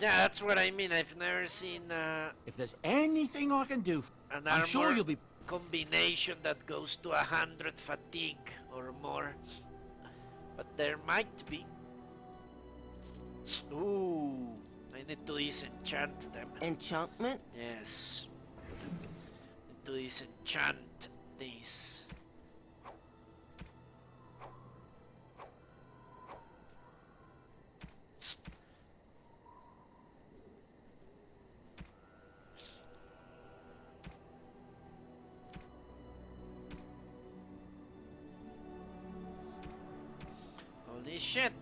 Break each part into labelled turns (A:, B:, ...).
A: Yeah, that's what I mean. I've never seen
B: If there's anything I can do,
A: an
B: I'm
A: armor
B: sure you'll be...
A: combination that goes to 100 fatigue or more. But there might be. Ooh, I need to disenchant them.
C: Enchantment?
A: Yes. Need to disenchant these. Holy shit!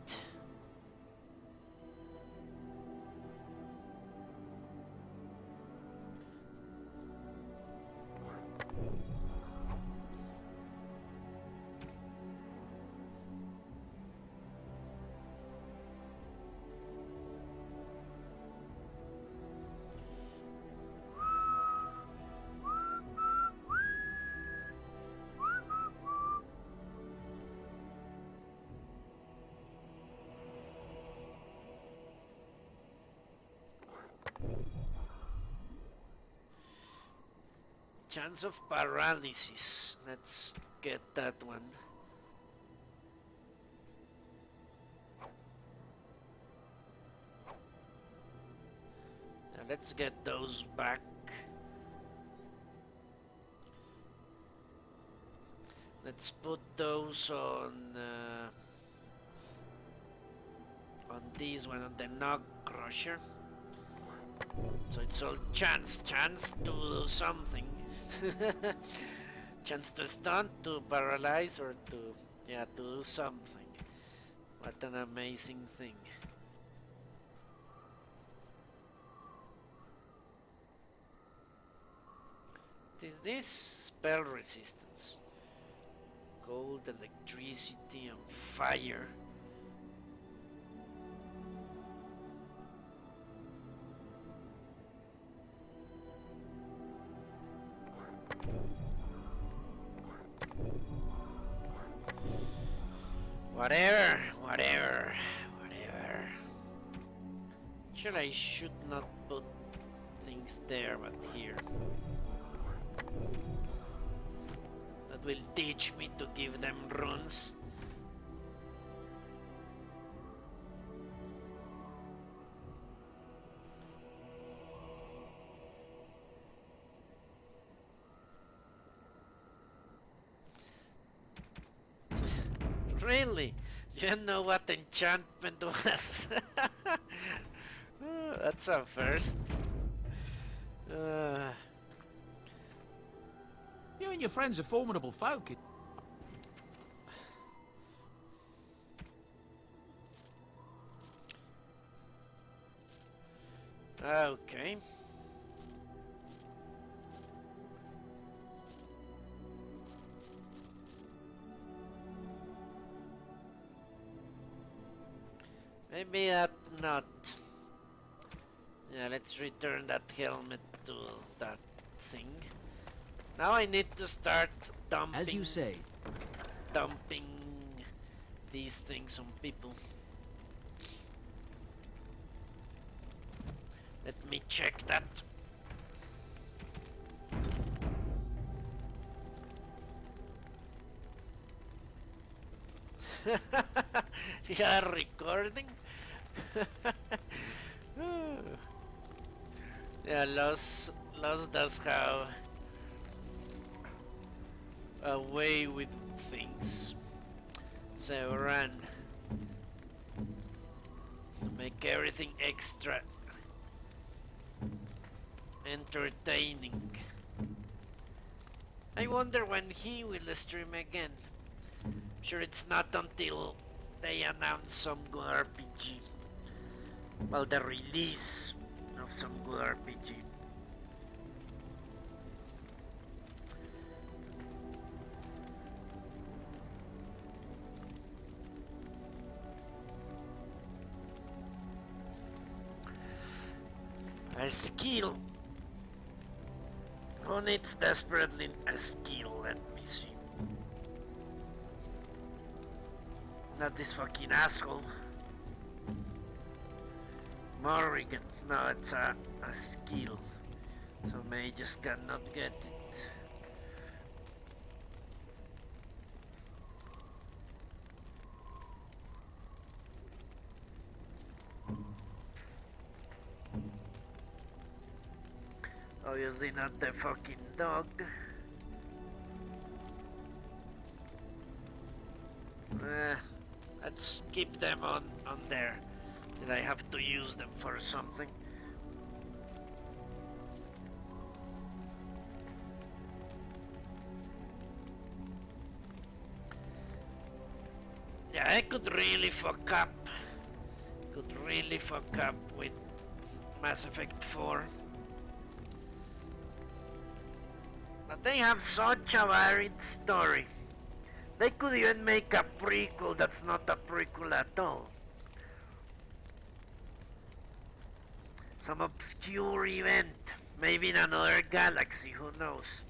A: Chance of paralysis. Let's get that one. Now let's get those back. Let's put those on this one, on the Nog Crusher. So it's all chance to do something. Chance to stun, to paralyze, or to, yeah, to do something. What an amazing thing. What is this? Spell resistance. Cold, electricity, and fire. Whatever. Actually, I should not put things there, but here. That will teach me to give them runes. Really? You didn't know what enchantment was? That's a first.
B: You and your friends are formidable folk.
A: Okay. Maybe that not. Yeah, let's return that helmet to that thing. Now I need to start dumping.
B: As you say.
A: Dumping these things on people. Let me check that. You are recording? Yeah, Lost does have a way with things. So run. Make everything extra entertaining. I wonder when he will stream again. I'm sure it's not until they announce some good RPG. Well, the release of some good RPG. A skill. Who needs desperately a skill? Let me see. Not this fucking asshole. Morrigan. No, it's a skill. So mages cannot get it. Obviously not the fucking dog. Let's keep them on there. Did I have to use them for something? Yeah, I could really fuck up. Could really fuck up with Mass Effect 4. But they have such a varied story. They could even make a prequel that's not a prequel at all. Some obscure event, maybe in another galaxy, who knows?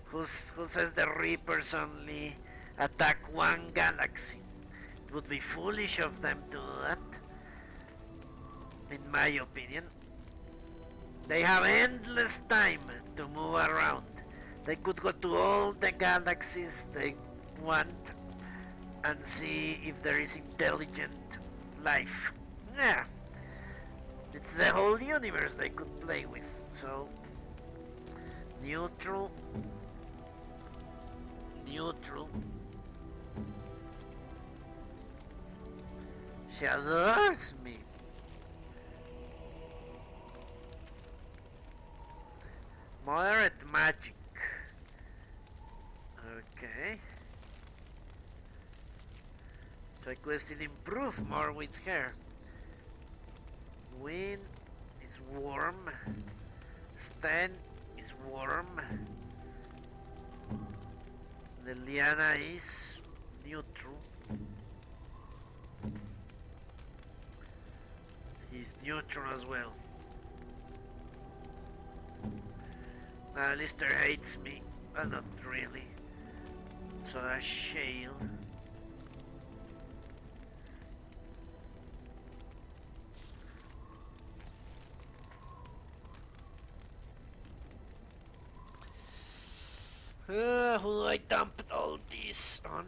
A: Who says the Reapers only attack one galaxy? It would be foolish of them to do that, in my opinion. They have endless time to move around. They could go to all the galaxies they want and see if there is intelligent life. Yeah, it's the whole universe they could play with. So, neutral. She adores me. Moderate magic. Okay. So I could still improve more with her. Wind is warm. Stan is warm. Liliana is neutral. He's neutral as well. Alistair hates me. Well, not really. So that's Shale. Who do I dump all this on?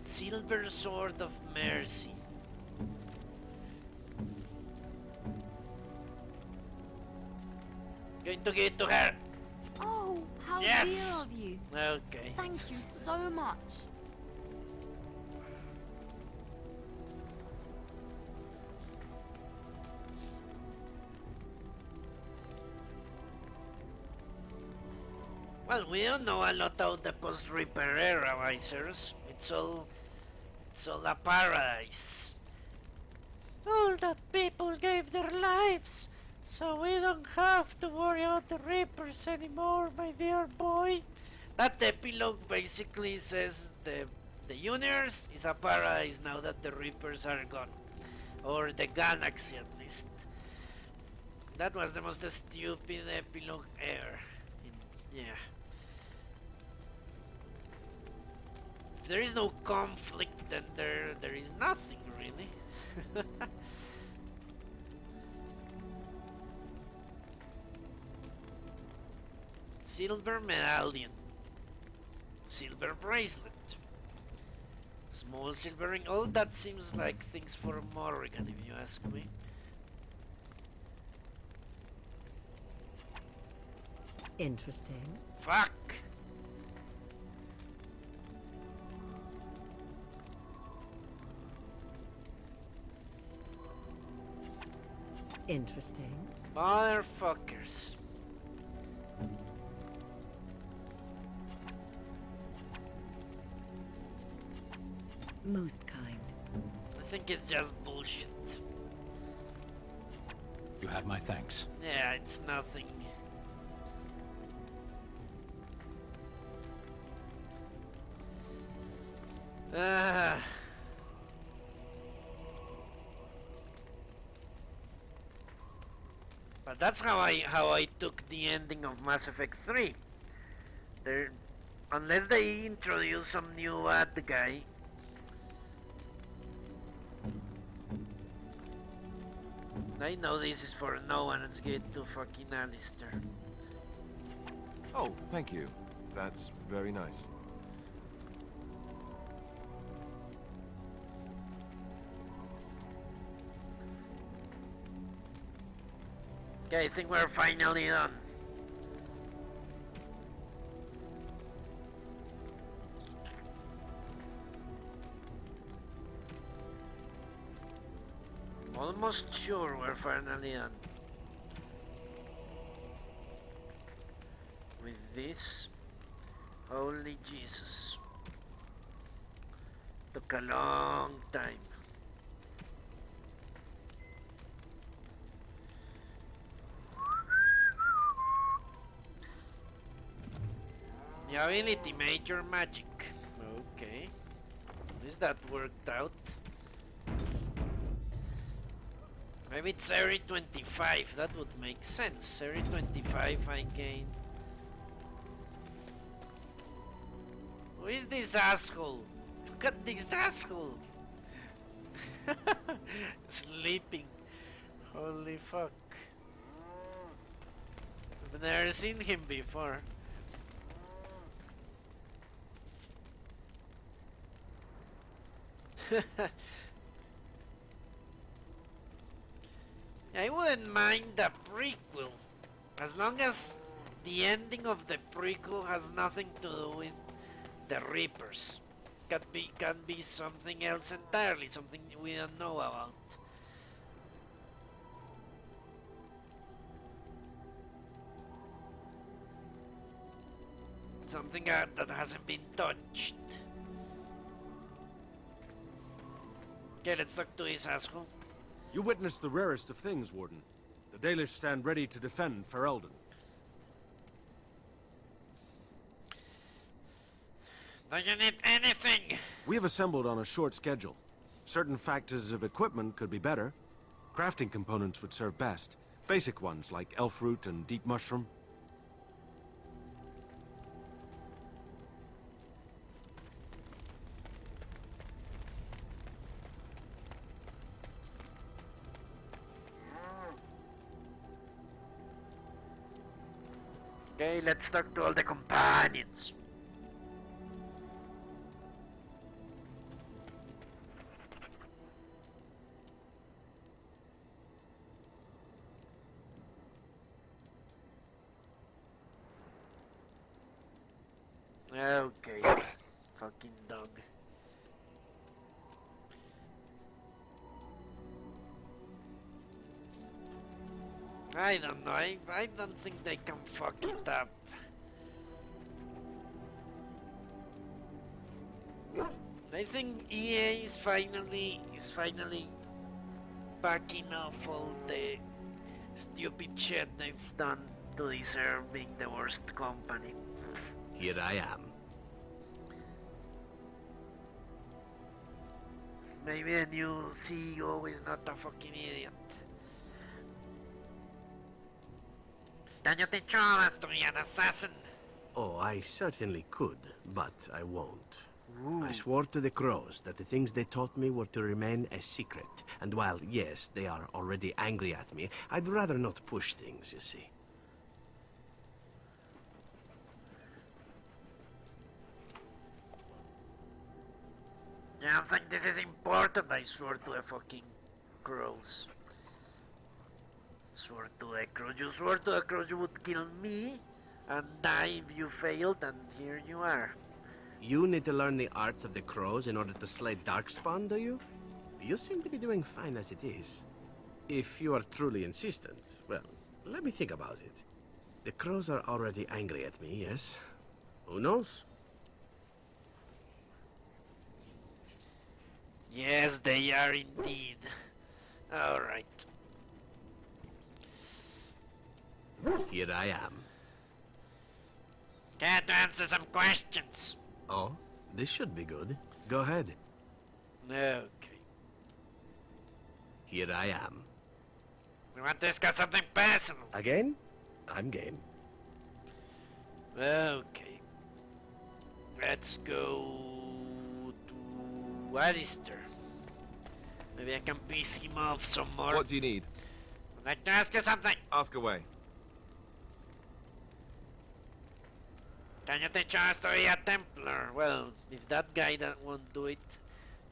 A: Silver Sword of Mercy. Going to give it to her.
C: Oh, how
A: Yes!
C: dear of you.
A: Okay.
C: Thank you so much.
A: Well, we don't know a lot about the post-Reaper era, Visors. It's all a paradise. All that people gave their lives, so we don't have to worry about the Reapers anymore, my dear boy. That epilogue basically says the universe is a paradise now that the Reapers are gone. Or the galaxy, at least. That was the most stupid epilogue ever. Yeah. If there is no conflict, then there is nothing, really. Silver medallion. Silver bracelet. Small silver ring. All that seems like things for Morrigan, if you ask me.
D: Interesting.
A: Fuck!
D: Interesting.
A: Motherfuckers.
D: Most kind.
A: I think it's just bullshit.
B: You have my thanks.
A: Yeah, it's nothing. Ah. But that's how I took the ending of Mass Effect 3. There, unless they introduce some new bad guy. I know this is for no one. Let's get to fucking Alistair.
E: Oh, thank you. That's very nice.
A: Okay, I think we're finally done. Almost sure we're finally done. With this, holy Jesus. Took a long time. The ability major magic. Okay. At least that worked out. Maybe it's area 25. That would make sense. Area 25 I gain. Who is this asshole? Look at this asshole. Sleeping. Holy fuck. I've never seen him before. I wouldn't mind the prequel, as long as the ending of the prequel has nothing to do with the Reapers. Can be something else entirely, something we don't know about. Something that hasn't been touched. Okay, let's talk to his asshole.
E: You witnessed the rarest of things, Warden. The Dalish stand ready to defend Ferelden.
A: Do you need anything?
E: We have assembled on a short schedule. Certain factors of equipment could be better. Crafting components would serve best. Basic ones like elf root and deep mushroom.
A: Okay, let's talk to all the companions. Okay, fucking dog. I don't know, I don't think they can fuck it up. I think EA is finally backing off all the stupid shit they've done to deserve being the worst company.
F: Here I am.
A: Maybe the new CEO is not a fucking idiot. Can you teach us to be an assassin?
F: Oh, I certainly could, but I won't.
A: Ooh.
F: I swore to the crows that the things they taught me were to remain a secret. And while, yes, they are already angry at me, I'd rather not push things, you see.
A: You don't think this is important? I swore to the fucking crows. Swore to the crows. You swore to the crows you would kill me and die if you failed, and here you are.
F: You need to learn the arts of the crows in order to slay Darkspawn, do you? You seem to be doing fine as it is. If you are truly insistent, well, let me think about it. The crows are already angry at me, yes? Who knows?
A: Yes, they are indeed. Alright.
F: Here I am.
A: Can to answer some questions?
F: Oh, this should be good. Go ahead.
A: Okay.
F: Here I am.
A: We want to discuss something personal.
F: Again? I'm game.
A: Okay. Let's go to Alistair. Maybe I can piss him off some more.
G: What do you need?
A: I'd like to ask you something.
G: Ask away.
A: Can you teach us to be a Templar? Well, if that guy won't do it,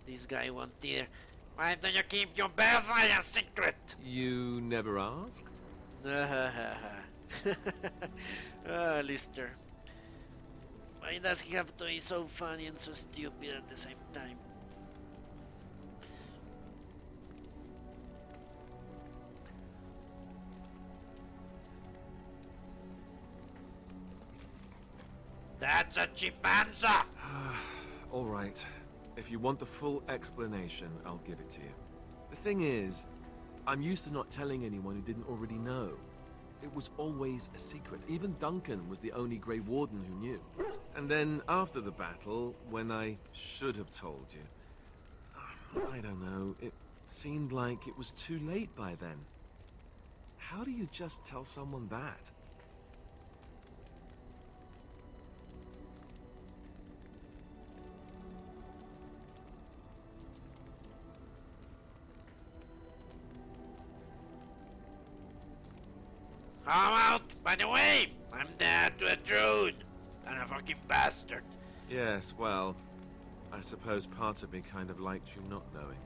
A: this guy won't either. Why do you keep your birthright a secret?
G: You never asked?
A: Lister. Why does he have to be so funny and so stupid at the same time? That's a cheap answer!
G: All right. If you want the full explanation, I'll give it to you. The thing is, I'm used to not telling anyone who didn't already know. It was always a secret. Even Duncan was the only Grey Warden who knew. And then, after the battle, when I should have told you, I don't know, it seemed like it was too late by then. How do you just tell someone that?
A: I'm out! By the way, I'm dad to a druid! And a fucking bastard.
G: Yes, well, I suppose part of me kind of liked you not knowing.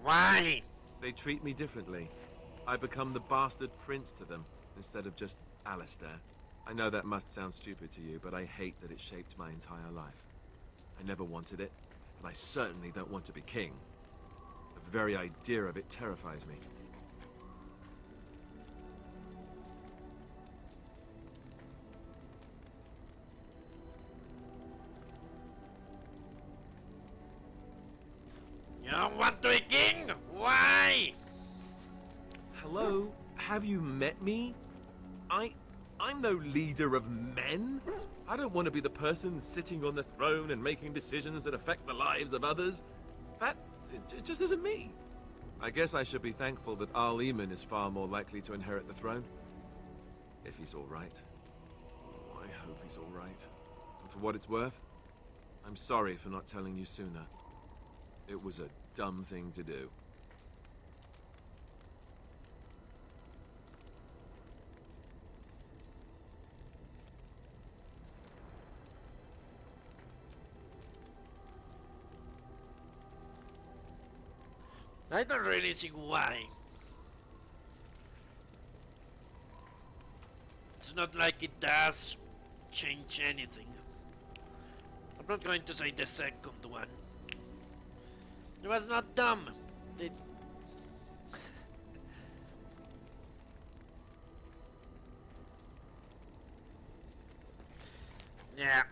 A: Why?
G: They treat me differently. I become the bastard prince to them, instead of just Alistair. I know that must sound stupid to you, but I hate that it shaped my entire life. I never wanted it, and I certainly don't want to be king. The very idea of it terrifies me.
A: You don't want to be king? Why?
G: Hello? Have you met me? I'm no leader of men. I don't want to be the person sitting on the throne and making decisions that affect the lives of others. It just isn't me. I guess I should be thankful that Al Eamon is far more likely to inherit the throne. If he's all right. Oh, I hope he's all right. And for what it's worth, I'm sorry for not telling you sooner. It was a dumb thing to do.
A: I don't really see why. It's not like it does change anything. I'm not going to say the second one. It was not dumb. It... yeah.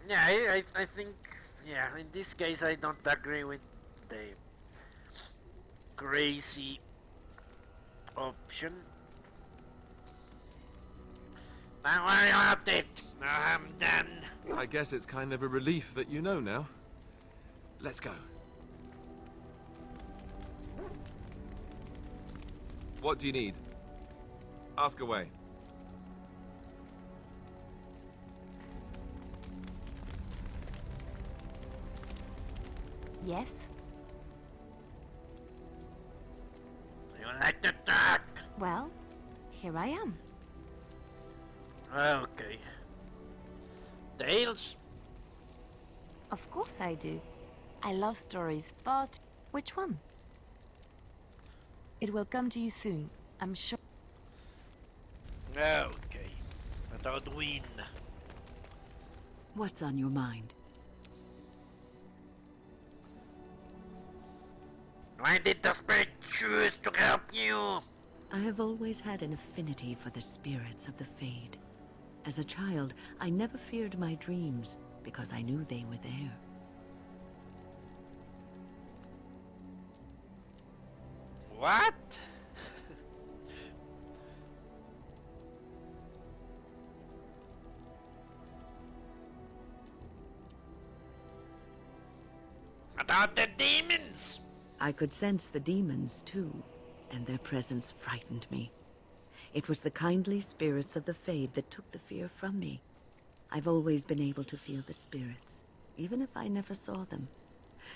A: Yeah, I think... yeah, in this case I don't agree with the crazy option. Don't worry about it. Now I'm done.
G: I guess it's kind of a relief that you know now. Let's go. What do you need? Ask away.
C: Yes?
A: You like to talk?
C: Well, here I am.
A: Okay. Tales?
C: Of course I do. I love stories, but which one? It will come to you soon, I'm sure.
A: Okay. Without win.
D: What's on your mind?
A: Why did the spirit choose to help you?
D: I have always had an affinity for the spirits of the Fade. As a child, I never feared my dreams because I knew they were there.
A: What? What are the demons?
D: I could sense the demons, too, and their presence frightened me. It was the kindly spirits of the Fade that took the fear from me. I've always been able to feel the spirits, even if I never saw them.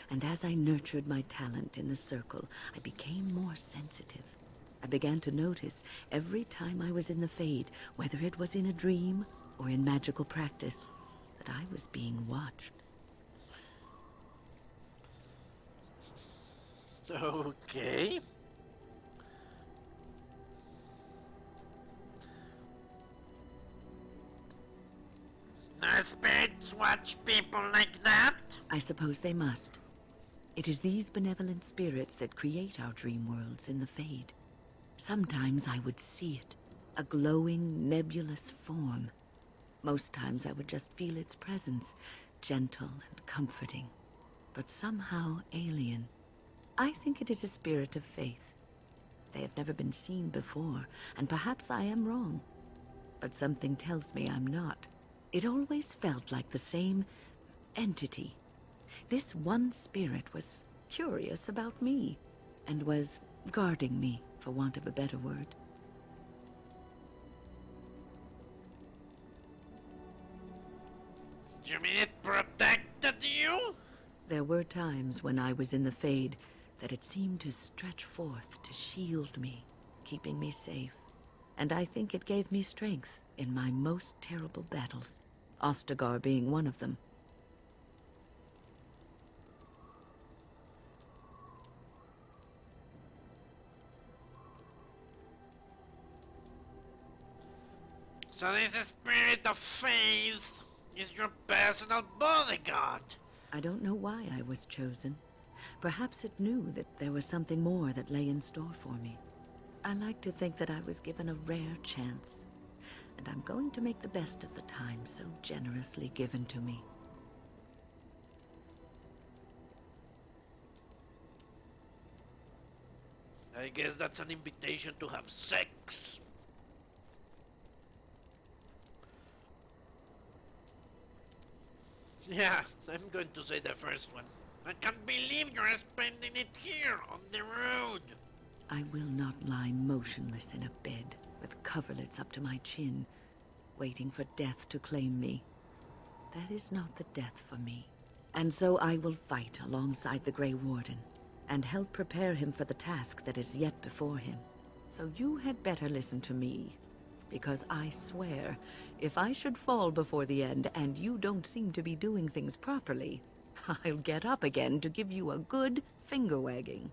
D: And as I nurtured my talent in the circle, I became more sensitive. I began to notice every time I was in the Fade, whether it was in a dream or in magical practice, that I was being watched.
A: Okay. No spirits watch people like that?
D: I suppose they must. It is these benevolent spirits that create our dream worlds in the Fade. Sometimes I would see it, a glowing, nebulous form. Most times I would just feel its presence, gentle and comforting, but somehow alien. I think it is a spirit of faith. They have never been seen before, and perhaps I am wrong. But something tells me I'm not. It always felt like the same entity. This one spirit was curious about me, and was guarding me, for want of a better word.
A: You mean it protected you?
D: There were times when I was in the Fade that it seemed to stretch forth to shield me, keeping me safe. And I think it gave me strength in my most terrible battles, Ostagar being one of them.
A: So this spirit of faith is your personal bodyguard.
D: I don't know why I was chosen. Perhaps it knew that there was something more that lay in store for me. I like to think that I was given a rare chance, and I'm going to make the best of the time so generously given to me.
A: I guess that's an invitation to have sex. Yeah, I'm going to say the first one. I can't believe you're spending it here on the road.
D: I will not lie motionless in a bed with coverlets up to my chin, waiting for death to claim me. That is not the death for me. And so I will fight alongside the Grey Warden, and help prepare him for the task that is yet before him. So you had better listen to me, because I swear, if I should fall before the end and you don't seem to be doing things properly, I'll get up again to give you a good finger-wagging.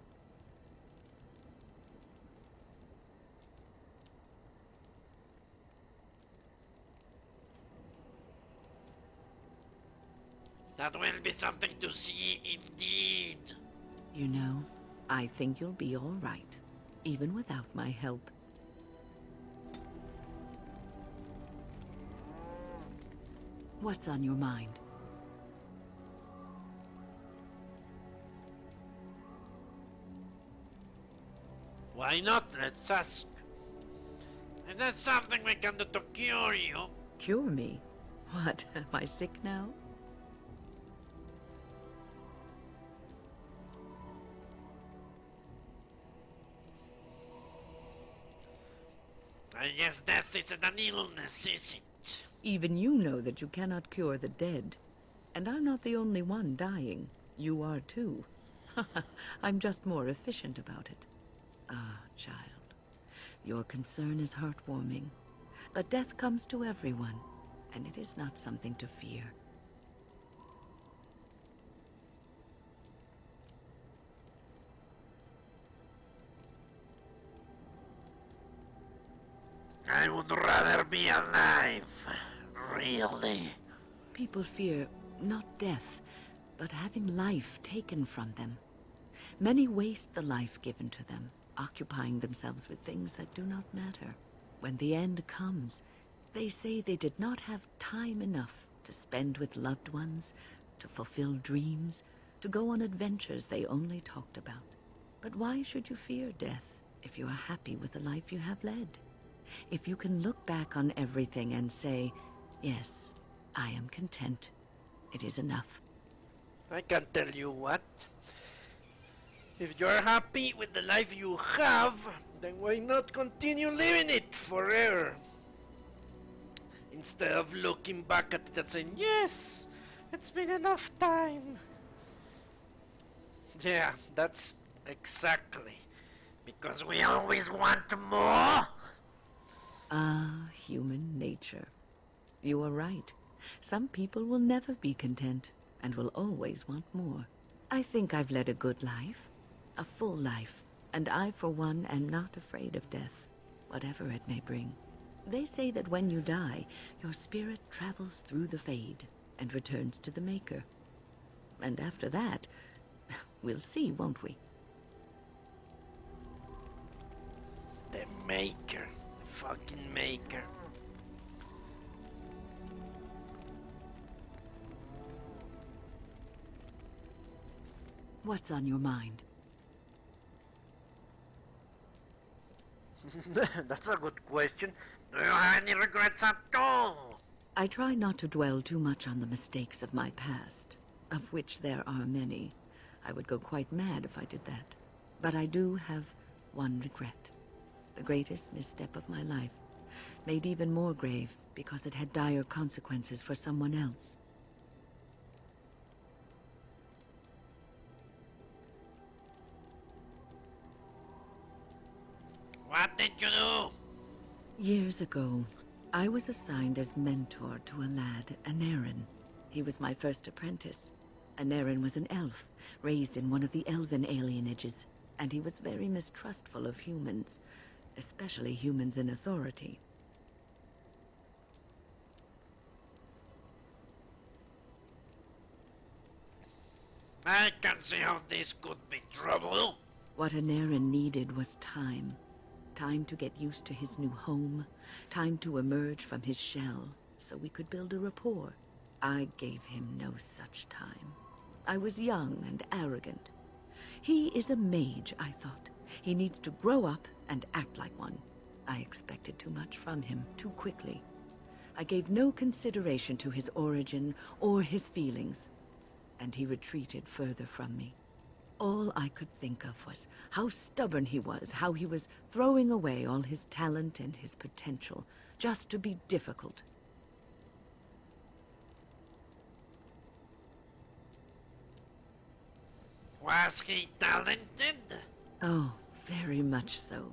A: That will be something to see indeed.
D: You know, I think you'll be all right, even without my help. What's on your mind?
A: Why not? Let's ask. Is that something we can do to cure you?
D: Cure me? What, am I sick now?
A: I guess death isn't an illness, is it?
D: Even you know that you cannot cure the dead. And I'm not the only one dying. You are too. I'm just more efficient about it. Ah, child. Your concern is heartwarming. But death comes to everyone, and it is not something to fear.
A: I would rather be alive. Really.
D: People fear not death, but having life taken from them. Many waste the life given to them, occupying themselves with things that do not matter. When the end comes, they say they did not have time enough to spend with loved ones, to fulfill dreams, to go on adventures they only talked about. But why should you fear death if you are happy with the life you have led? If you can look back on everything and say, yes, I am content. It is enough.
A: I can tell you what. If you're happy with the life you have, then why not continue living it forever? Instead of looking back at it and saying, yes, it's been enough time. Yeah, that's exactly. Because we always want more.
D: Ah, human nature. You are right. Some people will never be content and will always want more. I think I've led a good life, a full life, and I, for one, am not afraid of death, whatever it may bring. They say that when you die, your spirit travels through the Fade and returns to the Maker. And after that, we'll see, won't we?
A: The Maker. The fucking Maker.
D: What's on your mind?
A: That's a good question. Do you have any regrets at all?
D: I try not to dwell too much on the mistakes of my past, of which there are many. I would go quite mad if I did that. But I do have one regret. The greatest misstep of my life, made even more grave because it had dire consequences for someone else.
A: What did you do?
D: Years ago, I was assigned as mentor to a lad, Anarin. He was my first apprentice. Anarin was an elf, raised in one of the elven alienages, and he was very mistrustful of humans, especially humans in authority.
A: I can see how this could be trouble.
D: What Anarin needed was time. Time to get used to his new home, time to emerge from his shell, so we could build a rapport. I gave him no such time. I was young and arrogant. He is a mage, I thought. He needs to grow up and act like one. I expected too much from him, too quickly. I gave no consideration to his origin or his feelings, and he retreated further from me. All I could think of was how stubborn he was, how he was throwing away all his talent and his potential, just to be difficult.
A: Was he talented?
D: Oh, very much so.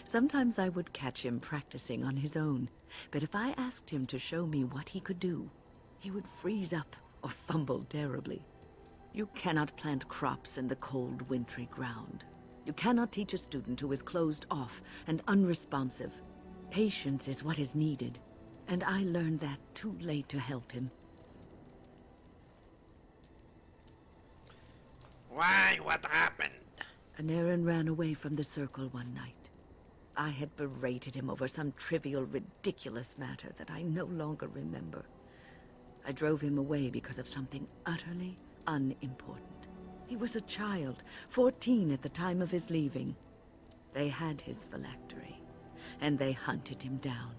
D: Sometimes I would catch him practicing on his own, but if I asked him to show me what he could do, he would freeze up or fumble terribly. You cannot plant crops in the cold, wintry ground. You cannot teach a student who is closed off and unresponsive. Patience is what is needed, and I learned that too late to help him.
A: Why? What happened?
D: Anarin ran away from the circle one night. I had berated him over some trivial, ridiculous matter that I no longer remember. I drove him away because of something utterly unimportant. He was a child, 14 at the time of his leaving. They had his phylactery, and they hunted him down.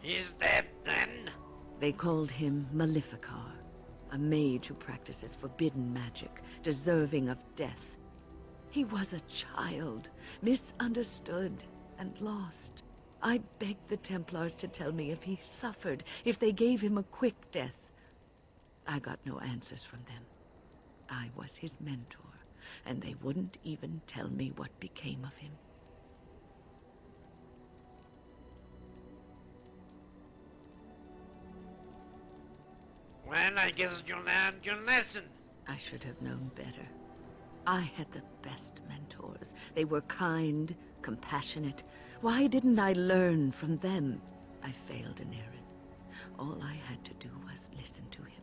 A: He's dead then?
D: They called him Maleficar, a mage who practices forbidden magic, deserving of death. He was a child, misunderstood and lost. I begged the Templars to tell me if he suffered, if they gave him a quick death. I got no answers from them. I was his mentor, and they wouldn't even tell me what became of him.
A: Well, I guess you learned your lesson.
D: I should have known better. I had the best mentors. They were kind, compassionate. Why didn't I learn from them? I failed Anarin. All I had to do was listen to him.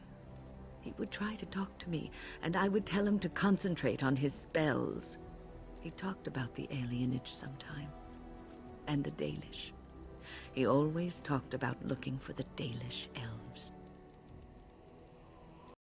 D: He would try to talk to me, and I would tell him to concentrate on his spells. He talked about the alienage sometimes, and the Dalish. He always talked about looking for the Dalish elves.